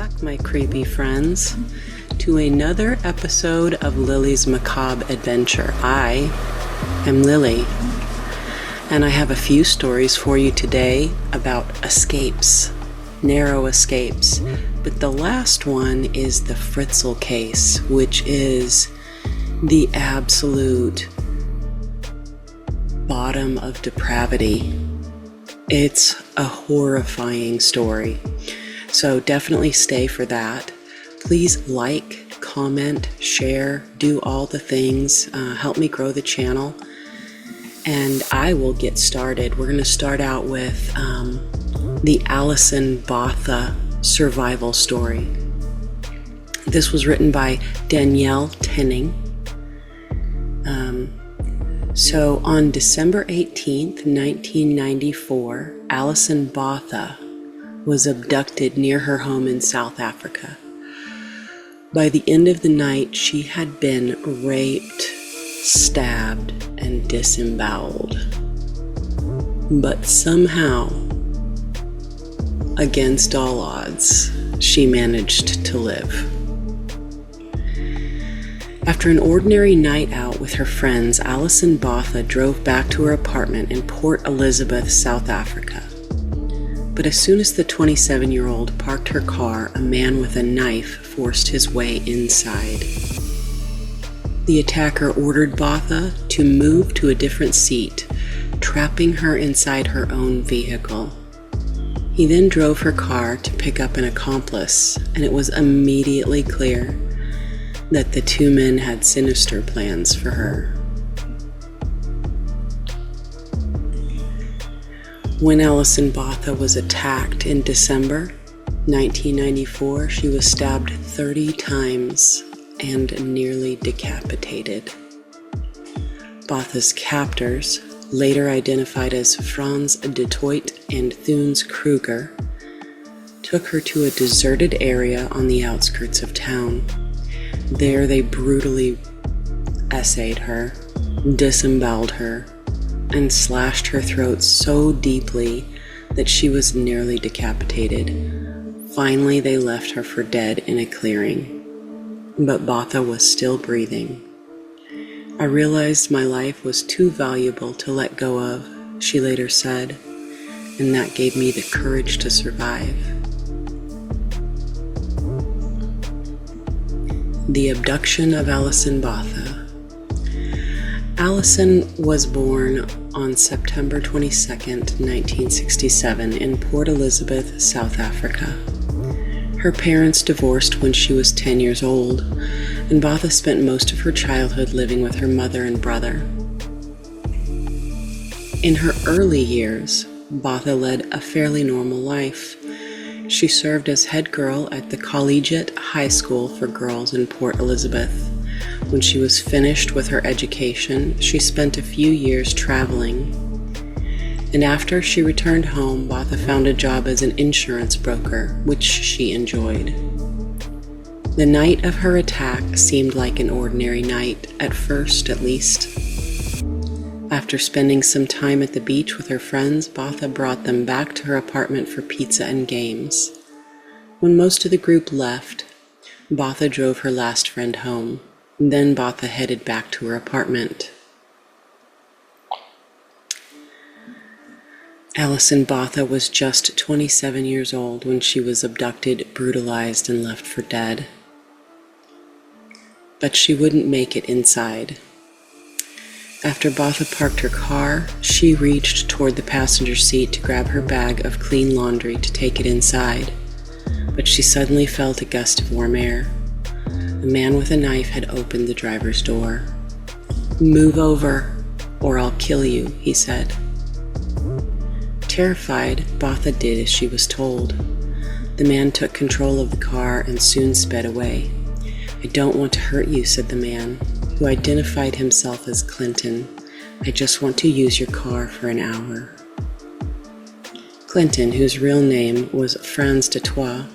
back, my creepy friends, to another episode of Lily's Macabre Adventure. I am Lily, and I have a few stories for you today about escapes, narrow escapes. But the last one is the Fritzl case, which is the absolute bottom of depravity. It's a horrifying story. So definitely stay for that. Please like, comment, share, do all the things. Help me grow the channel. And I will get started. We're going to start out with the Alison Botha survival story. This was written by Danielle Tenning. So on December 18th, 1994, Alison Botha was abducted near her home in South Africa. By the end of the night, she had been raped, stabbed, and disemboweled. But somehow, against all odds, she managed to live. After an ordinary night out with her friends, Alison Botha drove back to her apartment in Port Elizabeth, South Africa. But as soon as the 27-year-old parked her car, a man with a knife forced his way inside. The attacker ordered Botha to move to a different seat, trapping her inside her own vehicle. He then drove her car to pick up an accomplice, and it was immediately clear that the two men had sinister plans for her. When Alison Botha was attacked in December 1994, she was stabbed 30 times and nearly decapitated. Botha's captors, later identified as Frans de Toit and Thunes Kruger, took her to a deserted area on the outskirts of town. There they brutally essayed her, disemboweled her, and slashed her throat so deeply that she was nearly decapitated. Finally, they left her for dead in a clearing. But Botha was still breathing. "I realized my life was too valuable to let go of," she later said, "and that gave me the courage to survive." The abduction of Alison Botha. Alison was born on September 22nd, 1967 in Port Elizabeth, South Africa. Her parents divorced when she was 10 years old, and Botha spent most of her childhood living with her mother and brother. In her early years, Botha led a fairly normal life. She served as head girl at the Collegiate High School for Girls in Port Elizabeth. When she was finished with her education, she spent a few years traveling. And after she returned home, Botha found a job as an insurance broker, which she enjoyed. The night of her attack seemed like an ordinary night, at first at least. After spending some time at the beach with her friends, Botha brought them back to her apartment for pizza and games. When most of the group left, Botha drove her last friend home. Then Botha headed back to her apartment. Alison Botha was just 27 years old when she was abducted, brutalized, and left for dead. But she wouldn't make it inside. After Botha parked her car, she reached toward the passenger seat to grab her bag of clean laundry to take it inside. But she suddenly felt a gust of warm air. A man with a knife had opened the driver's door. "Move over, or I'll kill you," he said. Terrified, Botha did as she was told. The man took control of the car and soon sped away. "I don't want to hurt you," said the man, who identified himself as Clinton. "I just want to use your car for an hour." Clinton, whose real name was Frans de Toit,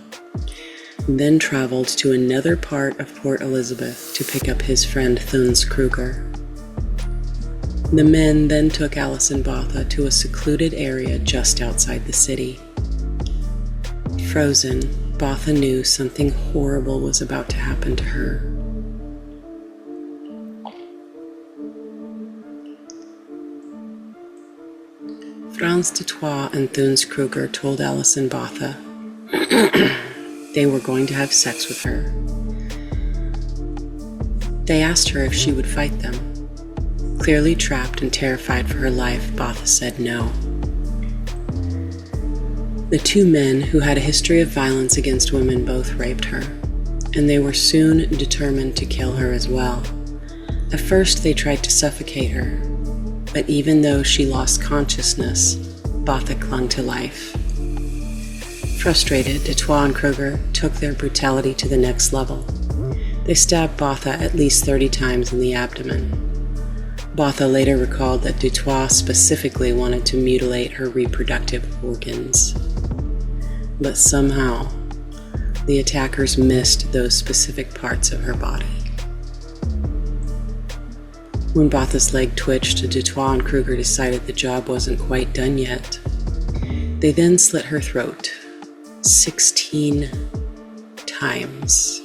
then traveled to another part of Port Elizabeth to pick up his friend Thunes Kruger. The men then took Alison Botha to a secluded area just outside the city. Frozen, Botha knew something horrible was about to happen to her. Frans de Troyes and Theuns Kruger told Alison Botha they were going to have sex with her. They asked her if she would fight them. Clearly trapped and terrified for her life, Botha said no. The two men who had a history of violence against women both raped her, and they were soon determined to kill her as well. At first, they tried to suffocate her, but even though she lost consciousness, Botha clung to life. Frustrated, de Troyes and Kruger took their brutality to the next level. They stabbed Botha at least 30 times in the abdomen. Botha later recalled that de Troyes specifically wanted to mutilate her reproductive organs. But somehow, the attackers missed those specific parts of her body. When Botha's leg twitched, de Troyes and Kruger decided the job wasn't quite done yet. They then slit her throat 16 times.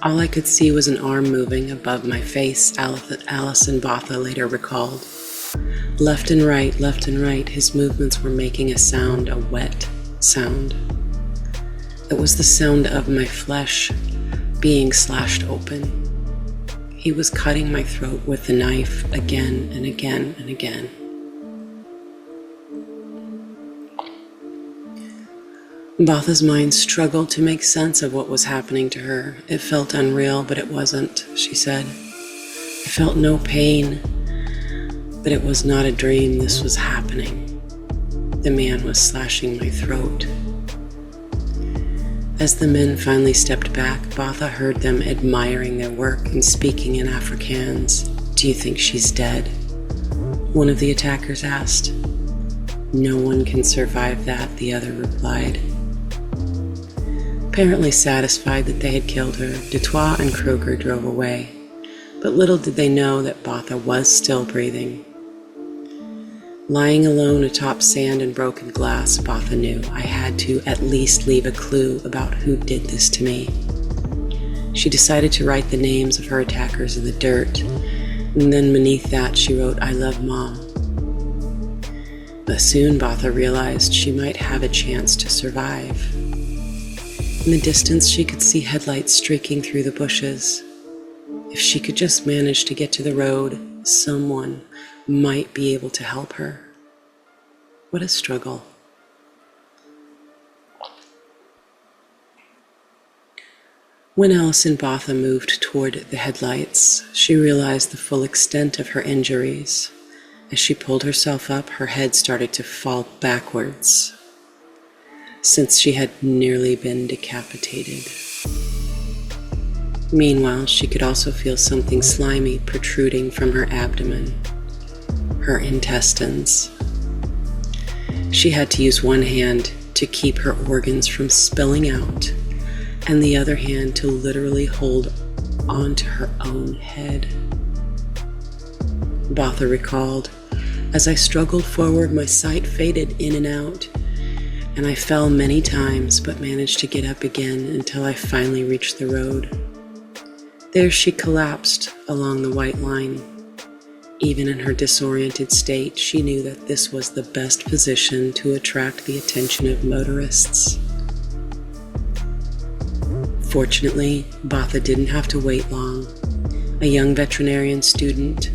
All I could see was an arm moving above my face, Alison Botha later recalled. Left and right, his movements were making a sound, a wet sound. It was the sound of my flesh being slashed open. He was cutting my throat with the knife again and again and again. Botha's mind struggled to make sense of what was happening to her. It felt unreal, but it wasn't, she said. I felt no pain, but it was not a dream. This was happening. The man was slashing my throat. As the men finally stepped back, Botha heard them admiring their work and speaking in Afrikaans. "Do you think she's dead?" one of the attackers asked. "No one can survive that," the other replied. Apparently satisfied that they had killed her, de Troyes and Kruger drove away, but little did they know that Botha was still breathing. Lying alone atop sand and broken glass, Botha knew I had to at least leave a clue about who did this to me. She decided to write the names of her attackers in the dirt, and then beneath that she wrote, "I love Mom." But soon Botha realized she might have a chance to survive. In the distance, she could see headlights streaking through the bushes. If she could just manage to get to the road, someone might be able to help her. What a struggle. When Alison Botha moved toward the headlights, she realized the full extent of her injuries. As she pulled herself up, her head started to fall backwards, since she had nearly been decapitated. Meanwhile, she could also feel something slimy protruding from her abdomen, her intestines. She had to use one hand to keep her organs from spilling out, and the other hand to literally hold onto her own head. Botha recalled, "As I struggled forward, my sight faded in and out, and I fell many times but managed to get up again until I finally reached the road. There she collapsed along the white line. Even in her disoriented state, she knew that this was the best position to attract the attention of motorists." Fortunately, Botha didn't have to wait long. A young veterinarian student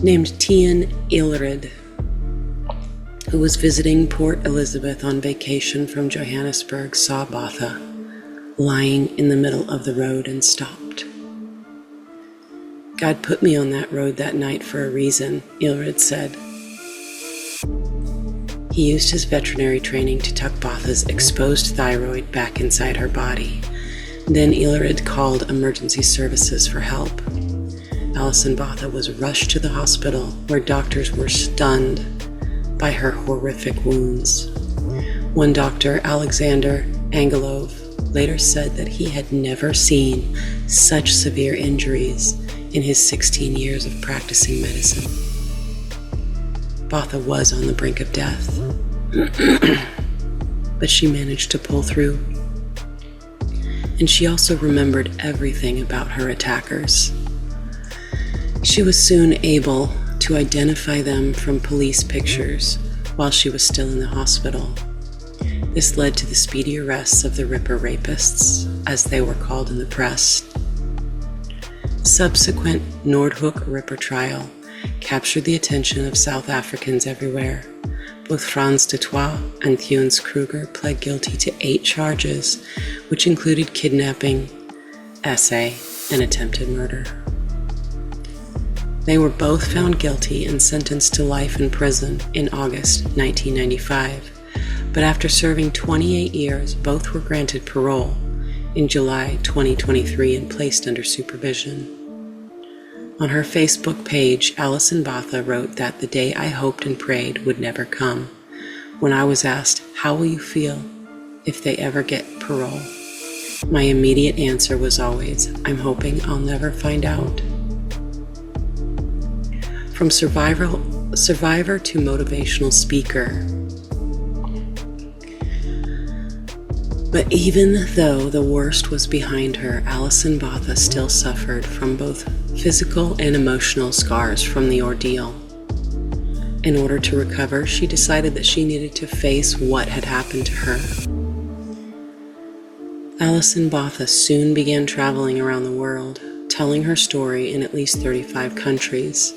named Tian Ilrid, who was visiting Port Elizabeth on vacation from Johannesburg, saw Botha lying in the middle of the road and stopped. "God put me on that road that night for a reason," Ilrid said. He used his veterinary training to tuck Botha's exposed thyroid back inside her body. Then Ilrid called emergency services for help. Alison Botha was rushed to the hospital, where doctors were stunned by her horrific wounds. One doctor, Alexander Angelov, later said that he had never seen such severe injuries in his 16 years of practicing medicine. Botha was on the brink of death. but she managed to pull through. And she also remembered everything about her attackers. She was soon able to identify them from police pictures while she was still in the hospital. This led to the speedy arrests of the Ripper Rapists, as they were called in the press. The subsequent Noordhoek Ripper trial captured the attention of South Africans everywhere. Both Frans du Toit and Theuns Kruger pled guilty to 8 charges, which included kidnapping, essay, and attempted murder. They were both found guilty and sentenced to life in prison in August 1995, but after serving 28 years, both were granted parole in July 2023 and placed under supervision. On her Facebook page, Alison Botha wrote that the day I hoped and prayed would never come. When I was asked, "How will you feel if they ever get parole?" my immediate answer was always, "I'm hoping I'll never find out." From survivor to motivational speaker. But even though the worst was behind her, Alison Botha still suffered from both physical and emotional scars from the ordeal. In order to recover, she decided that she needed to face what had happened to her. Alison Botha soon began traveling around the world, telling her story in at least 35 countries,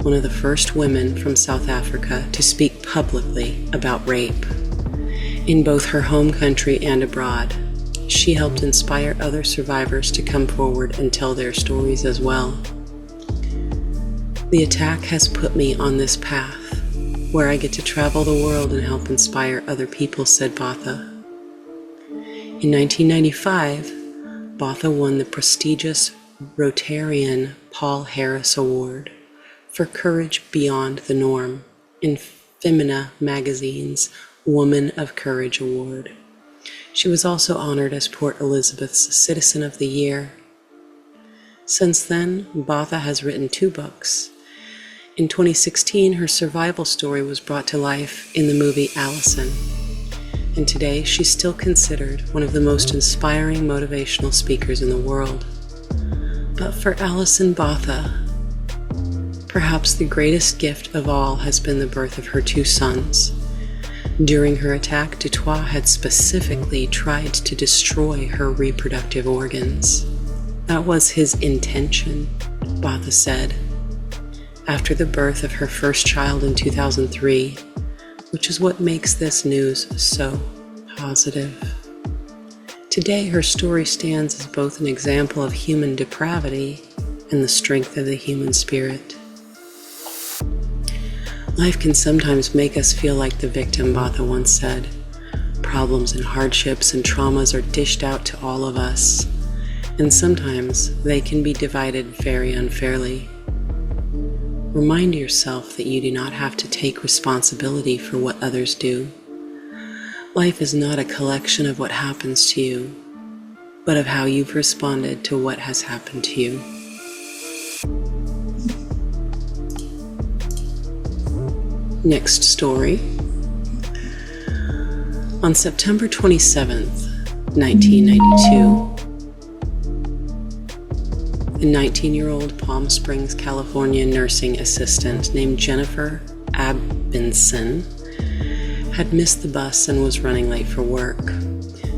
one of the first women from South Africa to speak publicly about rape. In both her home country and abroad, she helped inspire other survivors to come forward and tell their stories as well. The attack has put me on this path, where I get to travel the world and help inspire other people, said Botha. In 1995, Botha won the prestigious Rotarian Paul Harris Award for Courage Beyond the Norm in Femina magazine's Woman of Courage Award. She was also honored as Port Elizabeth's Citizen of the Year. Since then, Botha has written 2 books. In 2016, her survival story was brought to life in the movie Allison. And today, she's still considered one of the most inspiring motivational speakers in the world. But for Alison Botha, perhaps the greatest gift of all has been the birth of her 2 sons. During her attack, du Toit had specifically tried to destroy her reproductive organs. That was his intention, Botha said. After the birth of her first child in 2003, which is what makes this news so positive. Today, her story stands as both an example of human depravity and the strength of the human spirit. Life can sometimes make us feel like the victim, Botha once said. Problems and hardships and traumas are dished out to all of us, and sometimes they can be divided very unfairly. Remind yourself that you do not have to take responsibility for what others do. Life is not a collection of what happens to you, but of how you've responded to what has happened to you. Next story. On September 27th, 1992, a 19-year-old Palm Springs, California nursing assistant named Jennifer Abinson had missed the bus and was running late for work.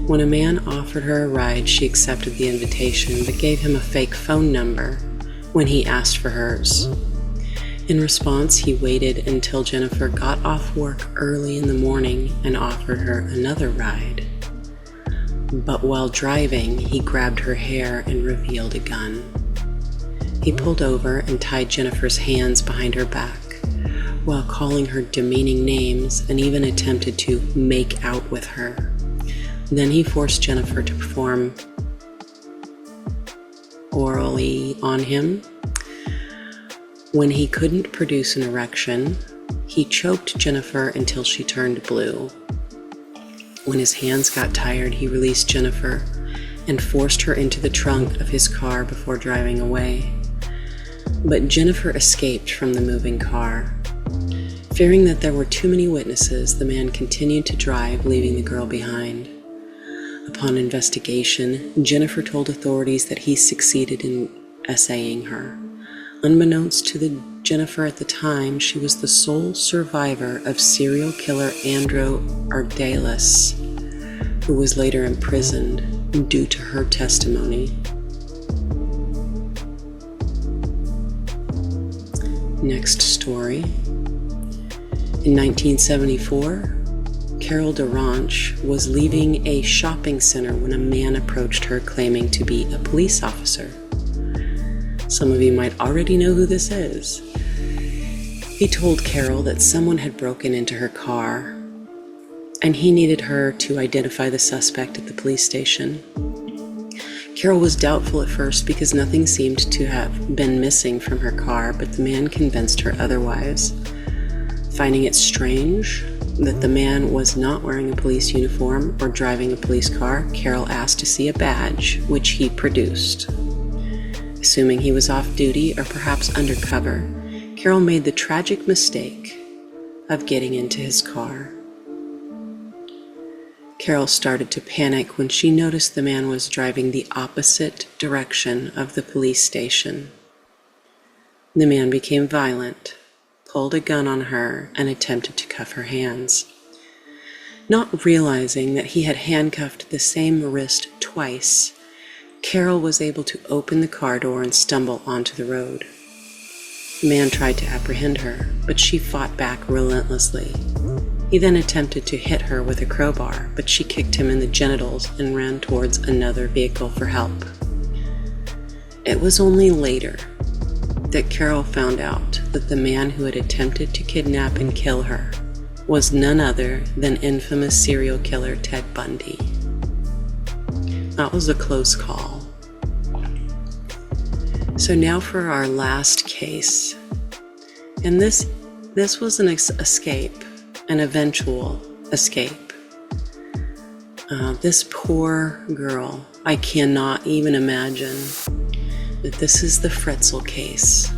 When a man offered her a ride, she accepted the invitation but gave him a fake phone number when he asked for hers. In response, he waited until Jennifer got off work early in the morning and offered her another ride. But while driving, he grabbed her hair and revealed a gun. He pulled over and tied Jennifer's hands behind her back, while calling her demeaning names and even attempted to make out with her. Then he forced Jennifer to perform orally on him. When he couldn't produce an erection, he choked Jennifer until she turned blue. When his hands got tired, he released Jennifer and forced her into the trunk of his car before driving away. But Jennifer escaped from the moving car. Fearing that there were too many witnesses, the man continued to drive, leaving the girl behind. Upon investigation, Jennifer told authorities that he succeeded in essaying her. Unbeknownst to Jennifer at the time, she was the sole survivor of serial killer Andrew Ardalis, who was later imprisoned due to her testimony. Next story. In 1974, Carol DaRonch was leaving a shopping center when a man approached her claiming to be a police officer. Some of you might already know who this is. He told Carol that someone had broken into her car, and he needed her to identify the suspect at the police station. Carol was doubtful at first because nothing seemed to have been missing from her car, but the man convinced her otherwise. Finding it strange that the man was not wearing a police uniform or driving a police car, Carol asked to see a badge, which he produced. Assuming he was off duty or perhaps undercover, Carol made the tragic mistake of getting into his car. Carol started to panic when she noticed the man was driving the opposite direction of the police station. The man became violent, pulled a gun on her, and attempted to cuff her hands. Not realizing that he had handcuffed the same wrist twice, Carol was able to open the car door and stumble onto the road. The man tried to apprehend her, but she fought back relentlessly. He then attempted to hit her with a crowbar, but she kicked him in the genitals and ran towards another vehicle for help. It was only later that Carol found out that the man who had attempted to kidnap and kill her was none other than infamous serial killer Ted Bundy. That was a close call. So now for our last case. And this was an escape, an eventual escape. This poor girl, I cannot even imagine that this is the Fritzl case.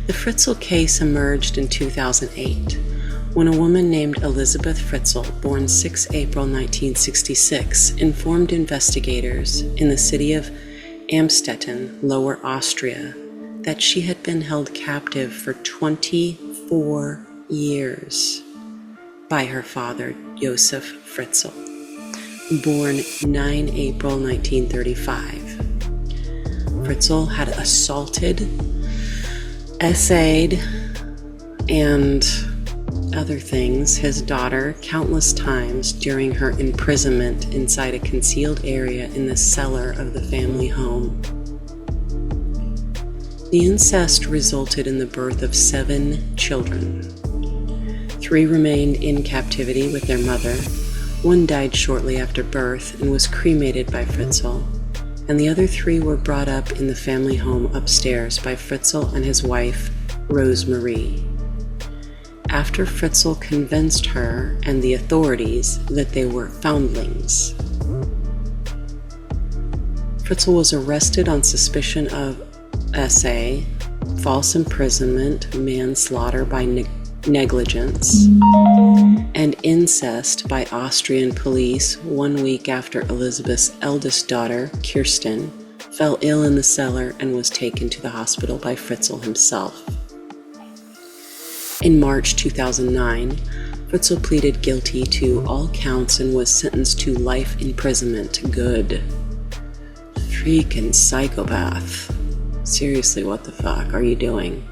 The Fritzl case emerged in 2008 when a woman named Elizabeth Fritzl, born 6 April 1966, informed investigators in the city of Amstetten, Lower Austria, that she had been held captive for 24 years by her father, Josef Fritzl, born 9 April 1935. Fritzl had assaulted, essayed, and other things his daughter countless times during her imprisonment inside a concealed area in the cellar of the family home. The incest resulted in the birth of 7 children. 3 remained in captivity with their mother. 1 died shortly after birth and was cremated by Fritzl, and the other 3 were brought up in the family home upstairs by Fritzl and his wife, Rose Marie. After Fritzl convinced her and the authorities that they were foundlings, Fritzl was arrested on suspicion of essay, false imprisonment, manslaughter by negligence, and incest by Austrian police 1 week after Elizabeth's eldest daughter, Kirsten, fell ill in the cellar and was taken to the hospital by Fritzl himself. In March 2009, Fritzl pleaded guilty to all counts and was sentenced to life imprisonment. Good. Freaking psychopath. Seriously, what the fuck are you doing?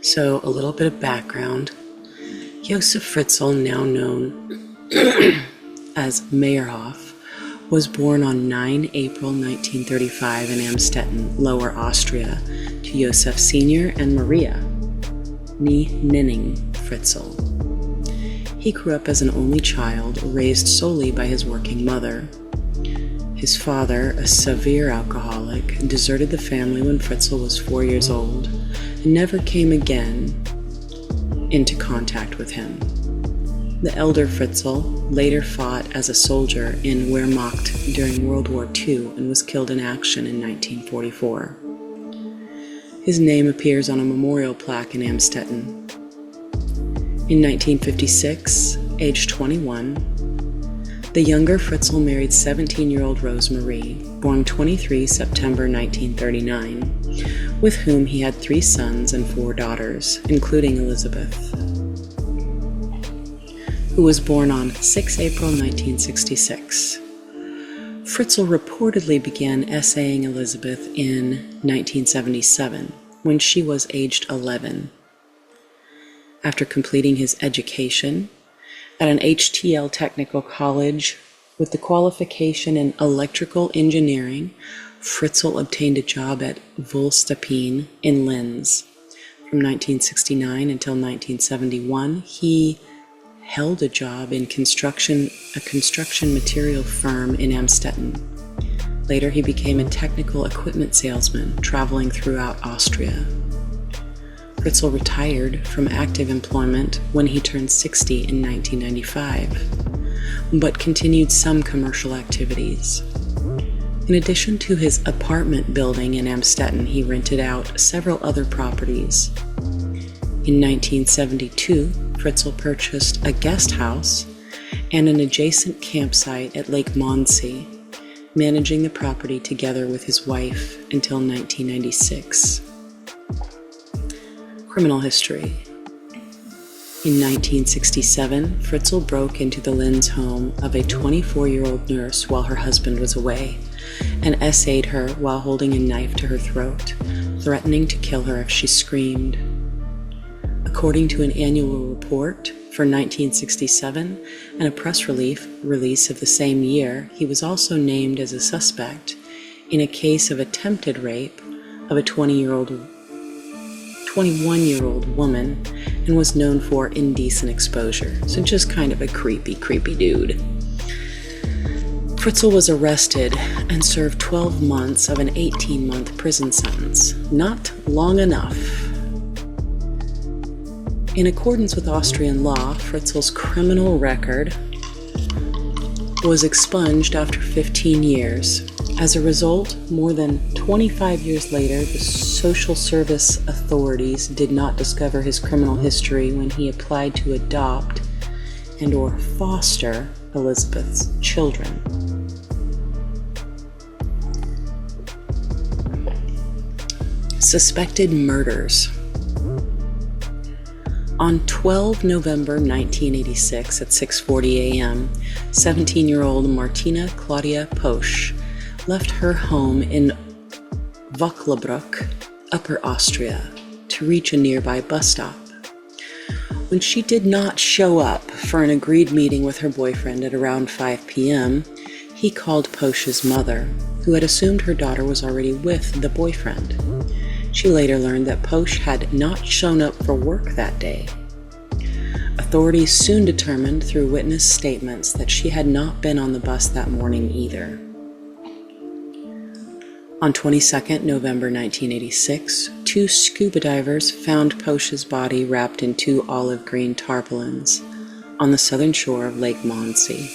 So, a little bit of background. Josef Fritzl, now known as Meyerhoff, was born on 9 April 1935 in Amstetten, Lower Austria, to Josef Sr. and Maria Nenning Fritzl. He grew up as an only child, raised solely by his working mother. His father, a severe alcoholic, deserted the family when Fritzl was 4 years old and never came again into contact with him. The elder Fritzl later fought as a soldier in Wehrmacht during World War II and was killed in action in 1944. His name appears on a memorial plaque in Amstetten. In 1956, age 21, the younger Fritzl married 17-year-old Rosemarie, born 23 September 1939, with whom he had 3 sons and 4 daughters, including Elizabeth, who was born on 6 April 1966. Fritzl reportedly began essaying Elizabeth in 1977, when she was aged 11. After completing his education at an HTL technical college with the qualification in electrical engineering, Fritzl obtained a job at Vollstepine in Linz. From 1969 until 1971, he held a job in a construction material firm in Amstetten. Later, he became a technical equipment salesman, traveling throughout Austria. Fritzl retired from active employment when he turned 60 in 1995, but continued some commercial activities. In addition to his apartment building in Amstetten, he rented out several other properties. In 1972, Fritzl purchased a guest house and an adjacent campsite at Lake Mondsee, managing the property together with his wife until 1996. Criminal history. In 1967, Fritzl broke into the Linz home of a 24-year-old nurse while her husband was away and essayed her while holding a knife to her throat, threatening to kill her if she screamed. According to an annual report for 1967 and a press release of the same year, he was also named as a suspect in a case of attempted rape of a 21-year-old woman and was known for indecent exposure. So just kind of a creepy dude. Fritzl was arrested and served 12 months of an 18-month prison sentence. Not long enough. In accordance with Austrian law, Fritzl's criminal record was expunged after 15 years. As a result, more than 25 years later, the social service authorities did not discover his criminal history when he applied to adopt and/or foster Elizabeth's children. Suspected murders. On 12 November 1986 at 6:40 a.m., 17-year-old Martina Claudia Posch left her home in Vöcklabruck, Upper Austria, to reach a nearby bus stop. When she did not show up for an agreed meeting with her boyfriend at around 5 p.m., he called Posch's mother, who had assumed her daughter was already with the boyfriend. She later learned that Posch had not shown up for work that day. Authorities soon determined through witness statements that she had not been on the bus that morning either. On 22 November 1986, 2 scuba divers found Posch's body wrapped in 2 olive green tarpaulins on the southern shore of Lake Mondsee.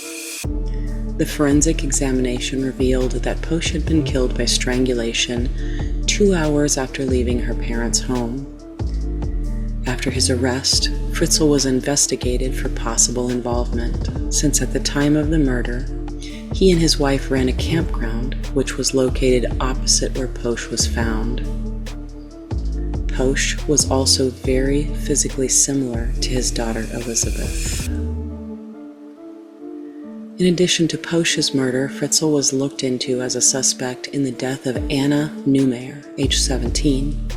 The forensic examination revealed that Posch had been killed by strangulation 2 hours after leaving her parents' home. After his arrest, Fritzl was investigated for possible involvement, since at the time of the murder, he and his wife ran a campground which was located opposite where Posch was found. Posch was also very physically similar to his daughter Elizabeth. In addition to Posch's murder, Fritzl was looked into as a suspect in the death of Anna Neumayer, age 17,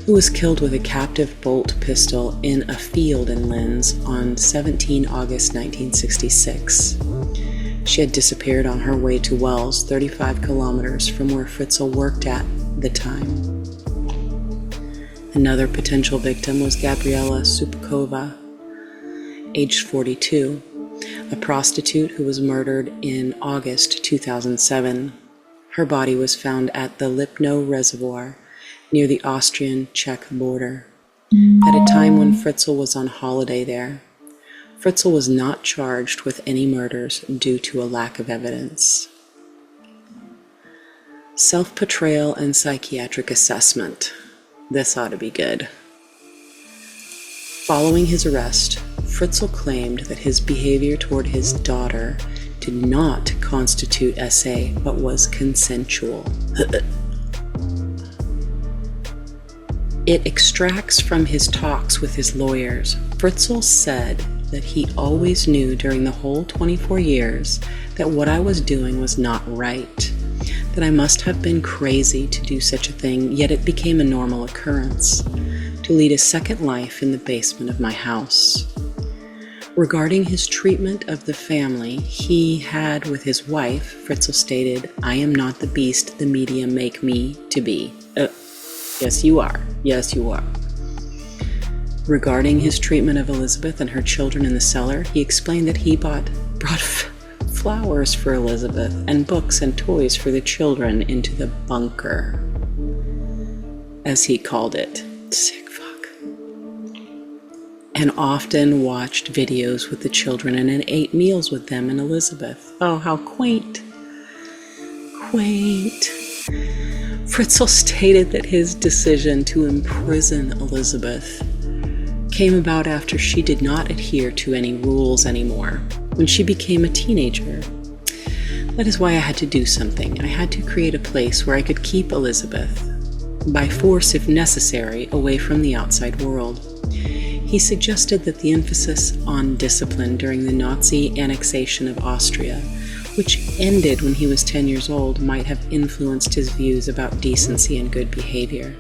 who was killed with a captive bolt pistol in a field in Linz on 17 August 1966. She had disappeared on her way to Wells, 35 kilometers from where Fritzl worked at the time. Another potential victim was Gabriela Supakova, aged 42, a prostitute who was murdered in August 2007. Her body was found at the Lipno Reservoir near the Austrian-Czech border, at a time when Fritzl was on holiday there. Fritzl was not charged with any murders due to a lack of evidence. Self-portrayal and psychiatric assessment. This ought to be good. Following his arrest, Fritzl claimed that his behavior toward his daughter did not constitute SA, but was consensual. It extracts from his talks with his lawyers. Fritzl said that he always knew during the whole 24 years that what I was doing was not right, that I must have been crazy to do such a thing, yet it became a normal occurrence, to lead a second life in the basement of my house. Regarding his treatment of the family he had with his wife, Fritzl stated, "I am not the beast the media make me to be." Yes, you are. Yes, you are. Regarding his treatment of Elizabeth and her children in the cellar, he explained that he brought flowers for Elizabeth and books and toys for the children into the bunker, as he called it. Sick fuck. And often watched videos with the children and ate meals with them and Elizabeth. Oh, how quaint. Quaint. Fritzl stated that his decision to imprison Elizabeth came about after she did not adhere to any rules anymore, when she became a teenager. That is why I had to do something. I had to create a place where I could keep Elizabeth, by force if necessary, away from the outside world. He suggested that the emphasis on discipline during the Nazi annexation of Austria, which ended when he was 10 years old, might have influenced his views about decency and good behavior.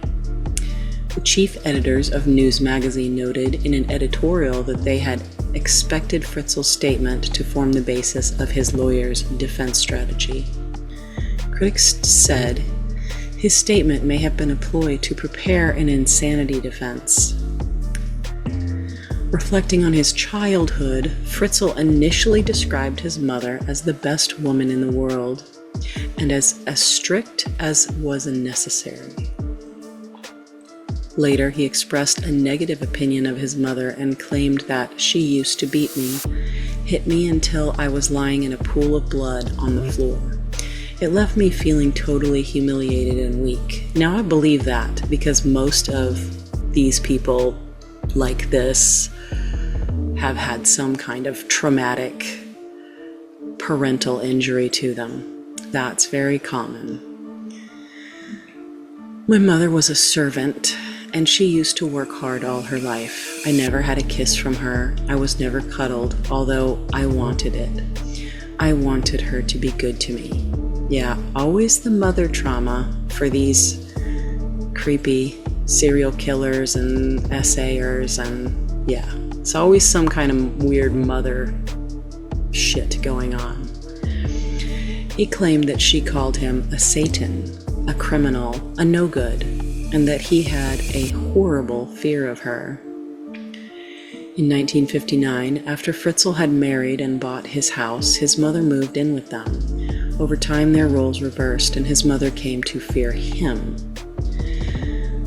The chief editors of News magazine noted in an editorial that they had expected Fritzl's statement to form the basis of his lawyer's defense strategy. Critics said his statement may have been a ploy to prepare an insanity defense. Reflecting on his childhood, Fritzl initially described his mother as the best woman in the world and as strict as was necessary. Later, he expressed a negative opinion of his mother and claimed that she used to beat me, hit me until I was lying in a pool of blood on the floor. It left me feeling totally humiliated and weak. Now I believe that because most of these people like this have had some kind of traumatic parental injury to them. That's very common. My mother was a servant, and she used to work hard all her life. I never had a kiss from her. I was never cuddled, although I wanted it. I wanted her to be good to me. Yeah, always the mother trauma for these creepy serial killers and SAers, and yeah, it's always some kind of weird mother shit going on. He claimed that she called him a Satan, a criminal, a no-good, and that he had a horrible fear of her. In 1959, after Fritzl had married and bought his house, his mother moved in with them. Over time, their roles reversed, and his mother came to fear him.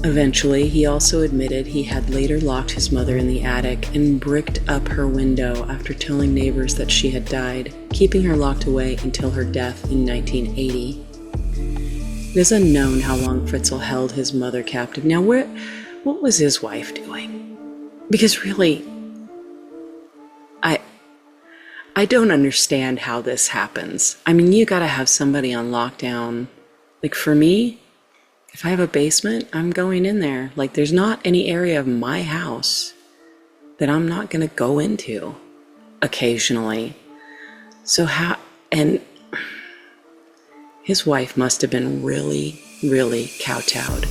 Eventually, he also admitted he had later locked his mother in the attic and bricked up her window after telling neighbors that she had died, keeping her locked away until her death in 1980. It is unknown how long Fritzl held his mother captive. Now, what was his wife doing? Because really, I don't understand how this happens. I mean, you gotta have somebody on lockdown. Like for me, if I have a basement, I'm going in there. Like there's not any area of my house that I'm not gonna go into occasionally. So how, and his wife must have been really, really kowtowed.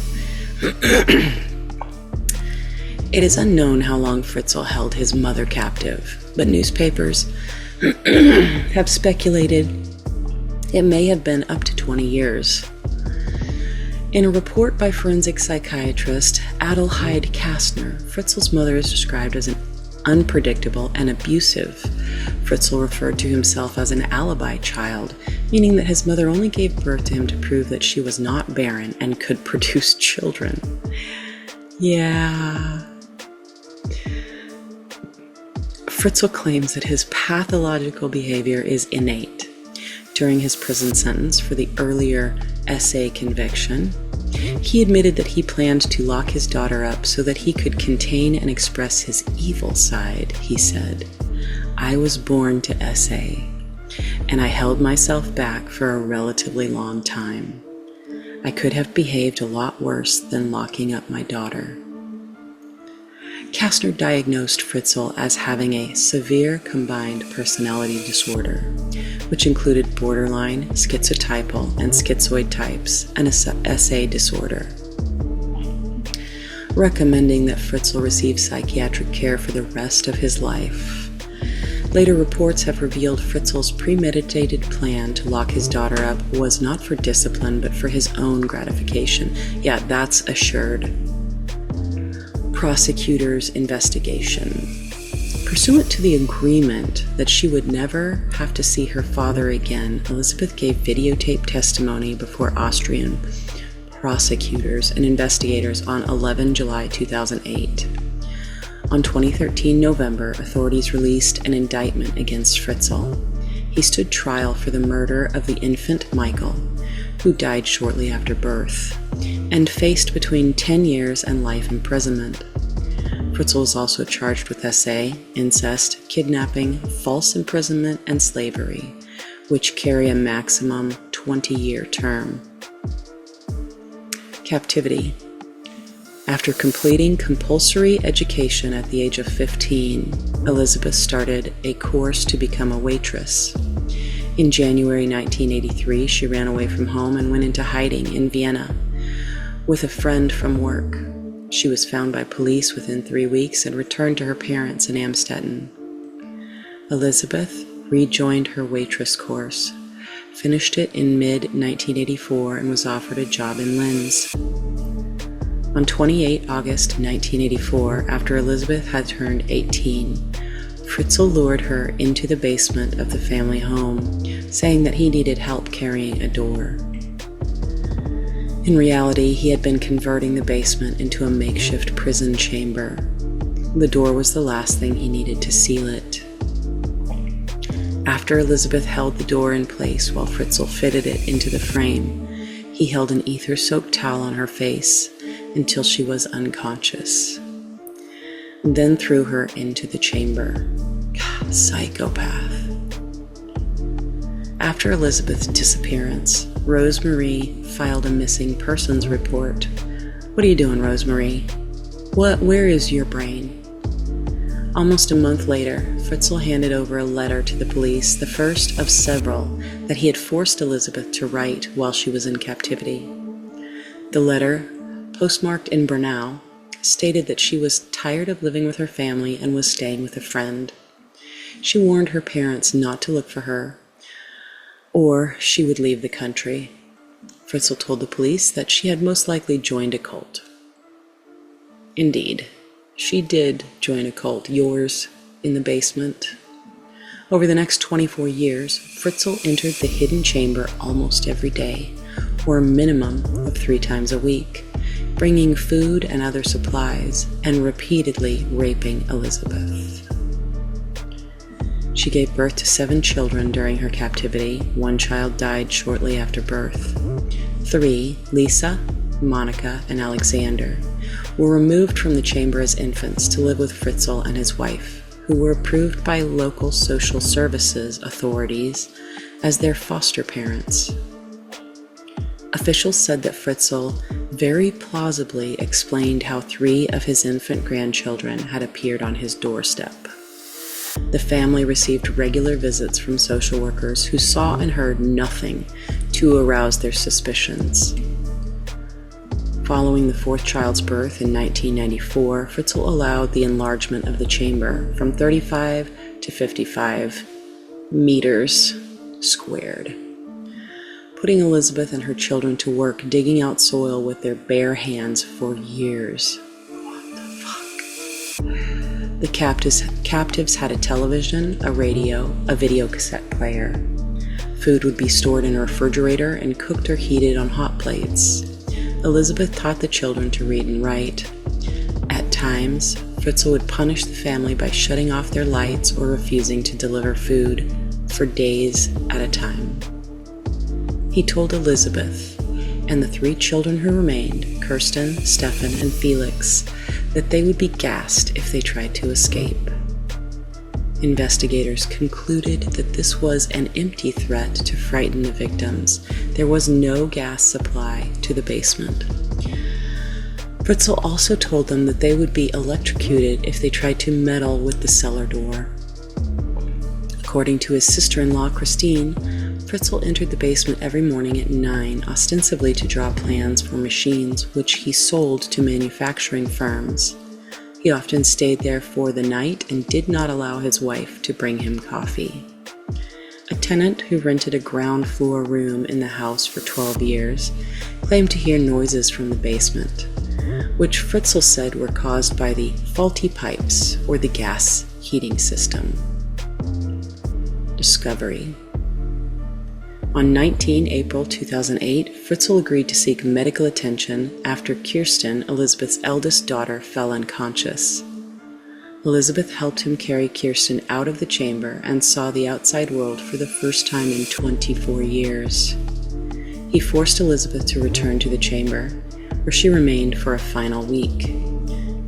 It is unknown how long Fritzl held his mother captive, but newspapers have speculated it may have been up to 20 years. In a report by forensic psychiatrist Adelheid Kastner, Fritzl's mother is described as an unpredictable and abusive. Fritzl referred to himself as an alibi child, meaning that his mother only gave birth to him to prove that she was not barren and could produce children. Yeah. Fritzl claims that his pathological behavior is innate. During his prison sentence for the earlier SA conviction, He admitted that he planned to lock his daughter up so that he could contain and express his evil side. He said, "I was born to SA, and I held myself back for a relatively long time. I could have behaved a lot worse than locking up my daughter." Kastner diagnosed Fritzl as having a severe combined personality disorder, which included borderline, schizotypal, and schizoid types, and a SA disorder, recommending that Fritzl receive psychiatric care for the rest of his life. Later reports have revealed Fritzl's premeditated plan to lock his daughter up was not for discipline, but for his own gratification. Yeah, that's assured. Prosecutor's investigation. Pursuant to the agreement that she would never have to see her father again, Elizabeth gave videotaped testimony before Austrian prosecutors and investigators on 11 July 2008. On 2013 November, authorities released an indictment against Fritzl. He stood trial for the murder of the infant Michael, who died shortly after birth, and faced between 10 years and life imprisonment. Fritzl was also charged with SA, incest, kidnapping, false imprisonment, and slavery, which carry a maximum 20-year term. Captivity. After completing compulsory education at the age of 15, Elizabeth started a course to become a waitress. In January 1983, she ran away from home and went into hiding in Vienna with a friend from work. She was found by police within 3 weeks and returned to her parents in Amstetten. Elizabeth rejoined her waitress course, finished it in mid-1984, and was offered a job in Linz. On 28 August 1984, after Elizabeth had turned 18, Fritzl lured her into the basement of the family home, saying that he needed help carrying a door. In reality, he had been converting the basement into a makeshift prison chamber. The door was the last thing he needed to seal it. After Elizabeth held the door in place while Fritzl fitted it into the frame, he held an ether-soaked towel on her face until she was unconscious, then threw her into the chamber. God, psychopath. After Elizabeth's disappearance, Rosemarie filed a missing persons report. "What are you doing, Rosemarie? Where is your brain?" Almost a month later, Fritzl handed over a letter to the police, the first of several that he had forced Elizabeth to write while she was in captivity. The letter, postmarked in Brno, stated that she was tired of living with her family and was staying with a friend. She warned her parents not to look for her, or she would leave the country. Fritzl told the police that she had most likely joined a cult. Indeed, she did join a cult, yours, in the basement. Over the next 24 years, Fritzl entered the hidden chamber almost every day, or a minimum of 3 times a week, bringing food and other supplies, and repeatedly raping Elizabeth. She gave birth to 7 children during her captivity. 1 child died shortly after birth. 3, Lisa, Monica, and Alexander, were removed from the chamber as infants to live with Fritzl and his wife, who were approved by local social services authorities as their foster parents. Officials said that Fritzl very plausibly explained how 3 of his infant grandchildren had appeared on his doorstep. The family received regular visits from social workers who saw and heard nothing to arouse their suspicions. Following the 4th child's birth in 1994, Fritzl allowed the enlargement of the chamber from 35 to 55 meters squared, putting Elizabeth and her children to work digging out soil with their bare hands for years. What the fuck? The captives had a television, a radio, a video cassette player. Food would be stored in a refrigerator and cooked or heated on hot plates. Elizabeth taught the children to read and write. At times, Fritzl would punish the family by shutting off their lights or refusing to deliver food for days at a time. He told Elizabeth, and the 3 children who remained, Kirsten, Stefan, and Felix, that they would be gassed if they tried to escape. Investigators concluded that this was an empty threat to frighten the victims. There was no gas supply to the basement. Fritzl also told them that they would be electrocuted if they tried to meddle with the cellar door. According to his sister-in-law, Christine, Fritzl entered the basement every morning at 9, ostensibly to draw plans for machines which he sold to manufacturing firms. He often stayed there for the night and did not allow his wife to bring him coffee. A tenant who rented a ground floor room in the house for 12 years claimed to hear noises from the basement, which Fritzl said were caused by the faulty pipes or the gas heating system. Discovery. On 19 April 2008, Fritzl agreed to seek medical attention after Kirsten, Elizabeth's eldest daughter, fell unconscious. Elizabeth helped him carry Kirsten out of the chamber and saw the outside world for the first time in 24 years. He forced Elizabeth to return to the chamber, where she remained for a final week.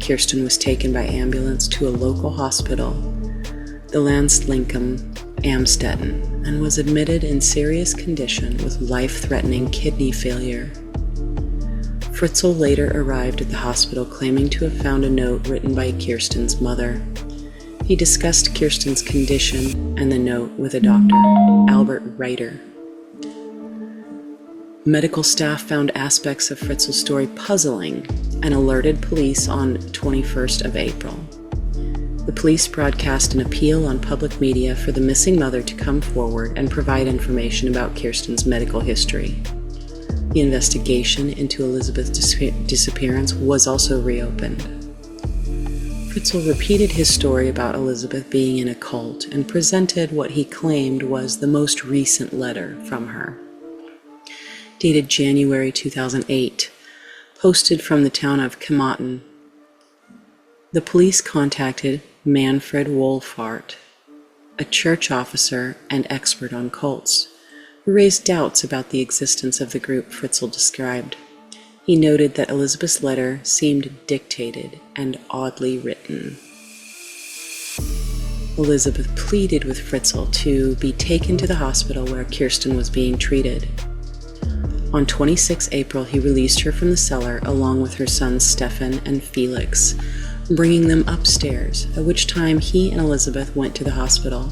Kirsten was taken by ambulance to a local hospital, the Landslinkum Amstetten, and was admitted in serious condition with life-threatening kidney failure. Fritzl later arrived at the hospital claiming to have found a note written by Kirsten's mother. He discussed Kirsten's condition and the note with a doctor, Albert Reiter. Medical staff found aspects of Fritzl's story puzzling and alerted police on 21st of April. The police broadcast an appeal on public media for the missing mother to come forward and provide information about Kirsten's medical history. The investigation into Elizabeth's disappearance was also reopened. Fritzl repeated his story about Elizabeth being in a cult and presented what he claimed was the most recent letter from her. Dated January 2008, posted from the town of Kematen. The police contacted Manfred Wolfhart, a church officer and expert on cults, who raised doubts about the existence of the group Fritzl described. He noted that Elizabeth's letter seemed dictated and oddly written. Elizabeth pleaded with Fritzl to be taken to the hospital where Kirsten was being treated. On 26 April, he released her from the cellar along with her sons Stefan and Felix, bringing them upstairs, at which time he and Elizabeth went to the hospital.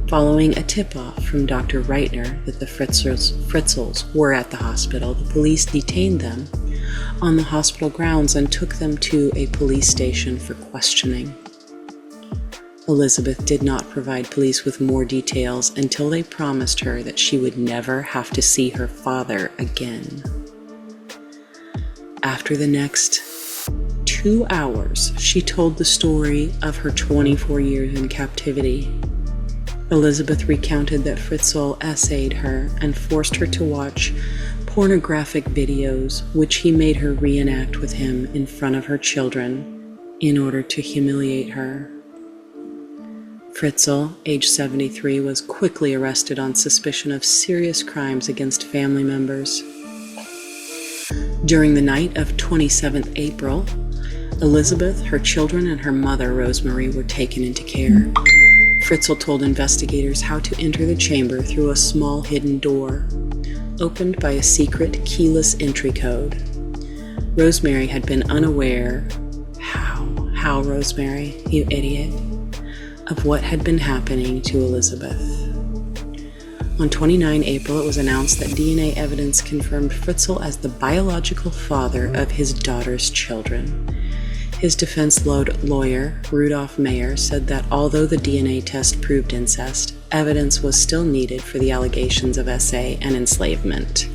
Following a tip-off from Dr. Reitner that the Fritzls were at the hospital, the police detained them on the hospital grounds and took them to a police station for questioning. Elizabeth did not provide police with more details until they promised her that she would never have to see her father again. After the next 2 hours, she told the story of her 24 years in captivity. Elizabeth recounted that Fritzl essayed her and forced her to watch pornographic videos, which he made her reenact with him in front of her children in order to humiliate her. Fritzl, age 73, was quickly arrested on suspicion of serious crimes against family members. During the night of 27th April, Elizabeth, her children, and her mother, Rosemary, were taken into care. Fritzl told investigators how to enter the chamber through a small hidden door, opened by a secret keyless entry code. Rosemary had been unaware, how Rosemary, you idiot, of what had been happening to Elizabeth. On 29 April, it was announced that DNA evidence confirmed Fritzl as the biological father of his daughter's children. His defense lawyer, Rudolf Mayer, said that although the DNA test proved incest, evidence was still needed for the allegations of SA and enslavement.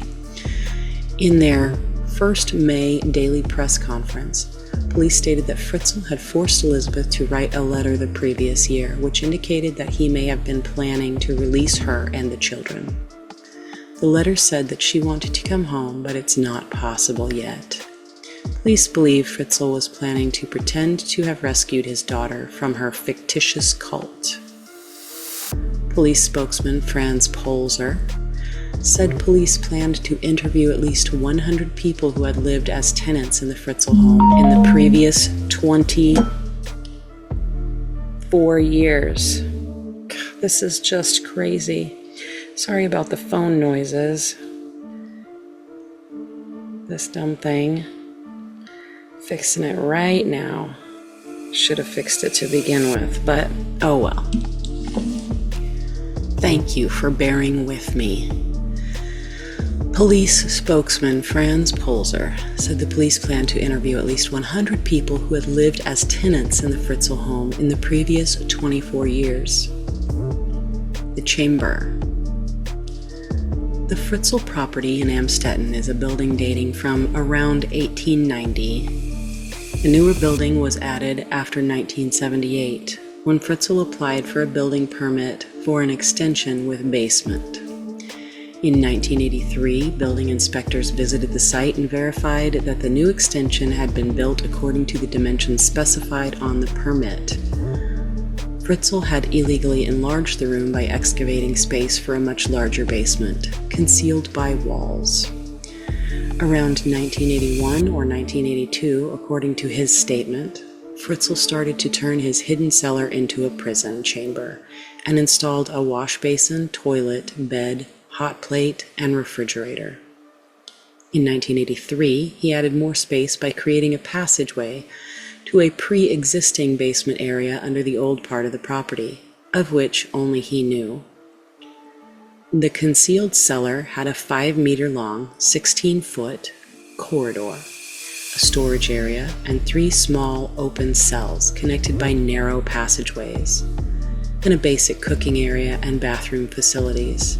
In their first May daily press conference, police stated that Fritzl had forced Elizabeth to write a letter the previous year, which indicated that he may have been planning to release her and the children. The letter said that she wanted to come home, but it's not possible yet. Police believe Fritzl was planning to pretend to have rescued his daughter from her fictitious cult. Police spokesman Franz Polzer said police planned to interview at least 100 people who had lived as tenants in the Fritzl home in the previous 24 years. God, this is just crazy. Sorry about the phone noises. This dumb thing. Fixing it right now. Should have fixed it to begin with, but oh well. Thank you for bearing with me. Police spokesman Franz Polzer said the police planned to interview at least 100 people who had lived as tenants in the Fritzl home in the previous 24 years. The Chamber. The Fritzl property in Amstetten is a building dating from around 1890. A newer building was added after 1978, when Fritzl applied for a building permit for an extension with basement. In 1983, building inspectors visited the site and verified that the new extension had been built according to the dimensions specified on the permit. Fritzl had illegally enlarged the room by excavating space for a much larger basement, concealed by walls. Around 1981 or 1982, according to his statement, Fritzl started to turn his hidden cellar into a prison chamber and installed a wash basin, toilet, bed, hot plate, and refrigerator. In 1983, he added more space by creating a passageway to a pre-existing basement area under the old part of the property, of which only he knew. The concealed cellar had a 5-meter-long, 16-foot corridor, a storage area, and 3 small open cells connected by narrow passageways, and a basic cooking area and bathroom facilities,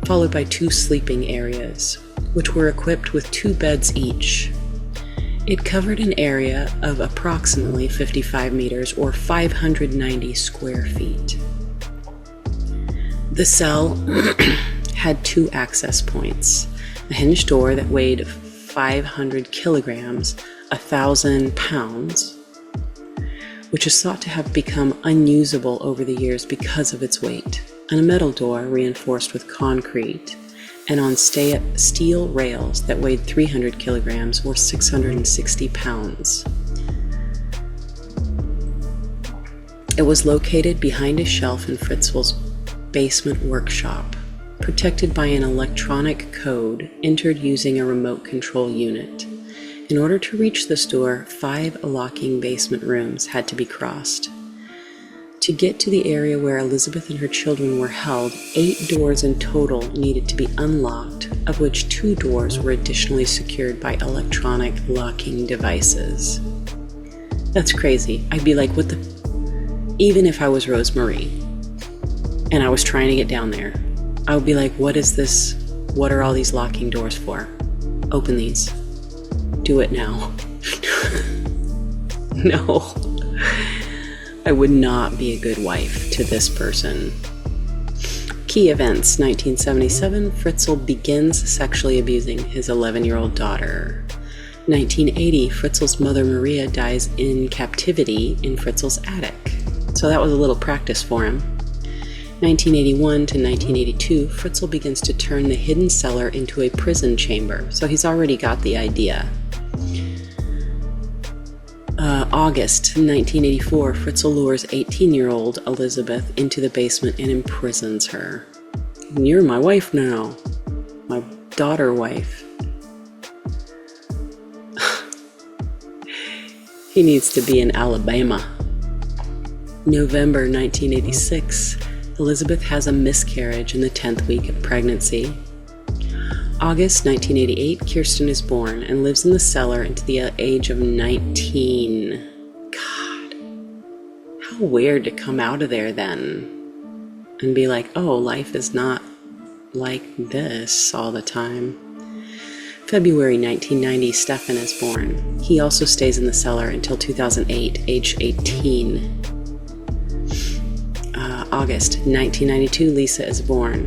followed by 2 sleeping areas, which were equipped with 2 beds each. It covered an area of approximately 55 meters or 590 square feet. The cell had 2 access points, a hinged door that weighed 500 kilograms, 1,000 pounds, which is thought to have become unusable over the years because of its weight, and a metal door reinforced with concrete and on steel rails that weighed 300 kilograms or 660 pounds. It was located behind a shelf in Fritzl's basement workshop, protected by an electronic code entered using a remote control unit. In order to reach this door, 5 locking basement rooms had to be crossed. To get to the area where Elizabeth and her children were held, 8 doors in total needed to be unlocked, of which 2 doors were additionally secured by electronic locking devices. That's crazy. I'd be like, what the... Even if I was Rosemary and I was trying to get down there, I would be like, what is this? What are all these locking doors for? Open these. Do it now. No. I would not be a good wife to this person. Key events: 1977, Fritzl begins sexually abusing his 11-year-old daughter. 1980, Fritzl's mother Maria dies in captivity in Fritzl's attic. So that was a little practice for him. 1981 to 1982, Fritzl begins to turn the hidden cellar into a prison chamber. So he's already got the idea. August 1984, Fritzl lures 18-year-old Elizabeth into the basement and imprisons her. You're my wife now. My daughter wife. He needs to be in Alabama. November 1986, Elizabeth has a miscarriage in the 10th week of pregnancy. August 1988, Kirsten is born and lives in the cellar until the age of 19. God, how weird to come out of there then and be like, oh, life is not like this all the time. February 1990, Stefan is born. He also stays in the cellar until 2008, age 18. August 1992, Lisa is born.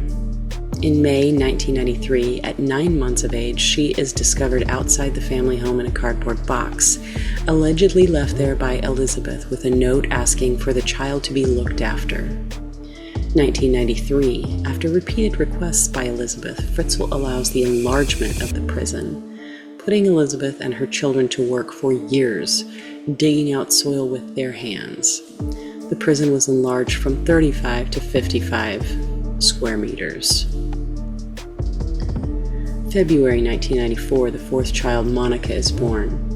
In May 1993, at 9 months of age, she is discovered outside the family home in a cardboard box, allegedly left there by Elizabeth with a note asking for the child to be looked after. 1993, after repeated requests by Elizabeth, Fritzl allows the enlargement of the prison, putting Elizabeth and her children to work for years, digging out soil with their hands. The prison was enlarged from 35 to 55 square meters. February 1994, the fourth child, Monica, is born.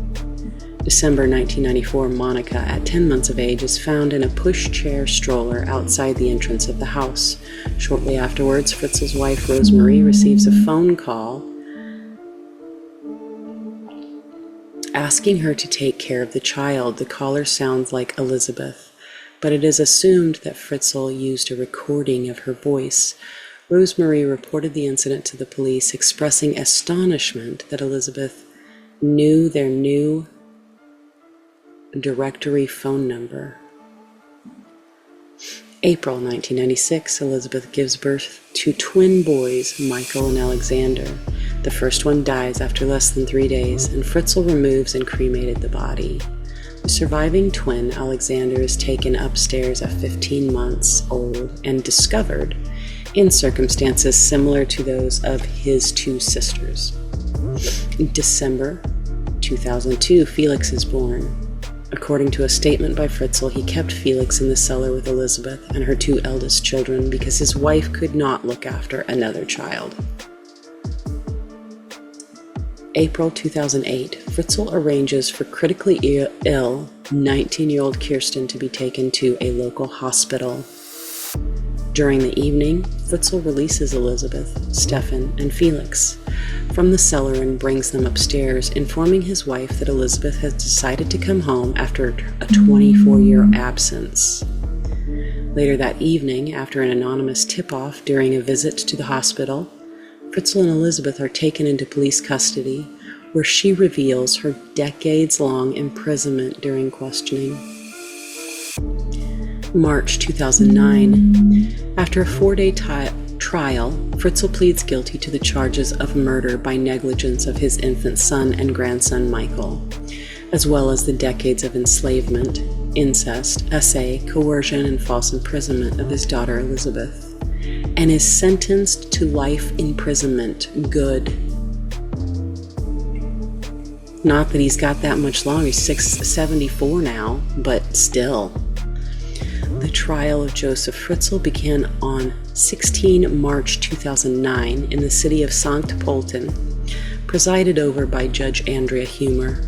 December 1994, Monica, at 10 months of age, is found in a pushchair stroller outside the entrance of the house. Shortly afterwards, Fritzl's wife, Rosemarie, receives a phone call asking her to take care of the child. The caller sounds like Elizabeth, but it is assumed that Fritzl used a recording of her voice. Rosemarie reported the incident to the police, expressing astonishment that Elizabeth knew their new directory phone number. April 1996, Elizabeth gives birth to twin boys, Michael and Alexander. The first one dies after less than 3 days, and Fritzl removes and cremated the body. The surviving twin, Alexander, is taken upstairs at 15 months old and discovered in circumstances similar to those of his two sisters. In December 2002, Felix is born. According to a statement by Fritzl, he kept Felix in the cellar with Elizabeth and her two eldest children because his wife could not look after another child. April 2008, Fritzl arranges for critically ill 19-year-old Kirsten to be taken to a local hospital. During the evening, Fritzl releases Elizabeth, Stefan, and Felix from the cellar and brings them upstairs, informing his wife that Elizabeth has decided to come home after a 24-year absence. Later that evening, after an anonymous tip-off during a visit to the hospital, Fritzl and Elizabeth are taken into police custody, where she reveals her decades-long imprisonment during questioning. March 2009. After a 4-day trial, Fritzl pleads guilty to the charges of murder by negligence of his infant son and grandson Michael, as well as the decades of enslavement, incest, essay, coercion, and false imprisonment of his daughter Elizabeth, and is sentenced to life imprisonment. Good. Not that he's got that much longer, he's 74 now, but still. The trial of Joseph Fritzl began on 16 March 2009 in the city of Sankt Pölten, presided over by Judge Andrea Humer.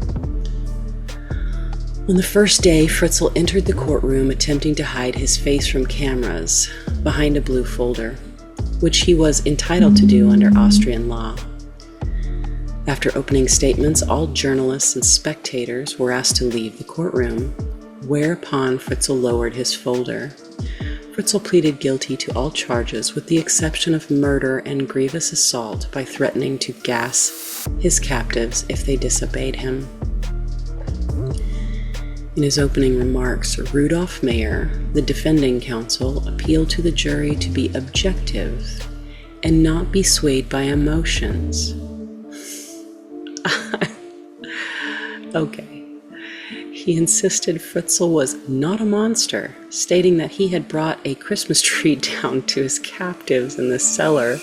On the first day, Fritzl entered the courtroom attempting to hide his face from cameras behind a blue folder, which he was entitled to do under Austrian law. After opening statements, all journalists and spectators were asked to leave the courtroom, whereupon Fritzl lowered his folder. Fritzl pleaded guilty to all charges with the exception of murder and grievous assault by threatening to gas his captives if they disobeyed him. In his opening remarks, Rudolf Mayer, the defending counsel, appealed to the jury to be objective and not be swayed by emotions. Okay. He insisted Fritzl was not a monster, stating that he had brought a Christmas tree down to his captives in the cellar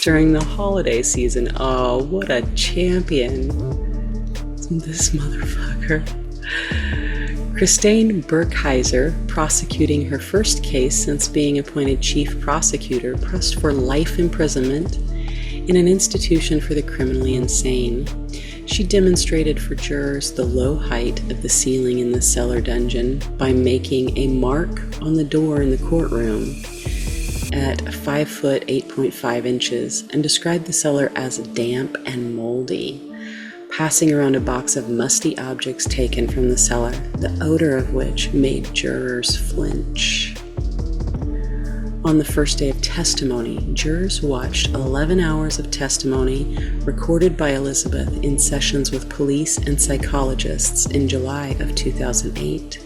during the holiday season. Oh, what a champion. This motherfucker. Christine Burkheiser, prosecuting her first case since being appointed chief prosecutor, pressed for life imprisonment in an institution for the criminally insane. She demonstrated for jurors the low height of the ceiling in the cellar dungeon by making a mark on the door in the courtroom at 5 foot 8.5 inches and described the cellar as damp and moldy, passing around a box of musty objects taken from the cellar, the odor of which made jurors flinch. On the first day of testimony, jurors watched 11 hours of testimony recorded by Elizabeth in sessions with police and psychologists in July of 2008.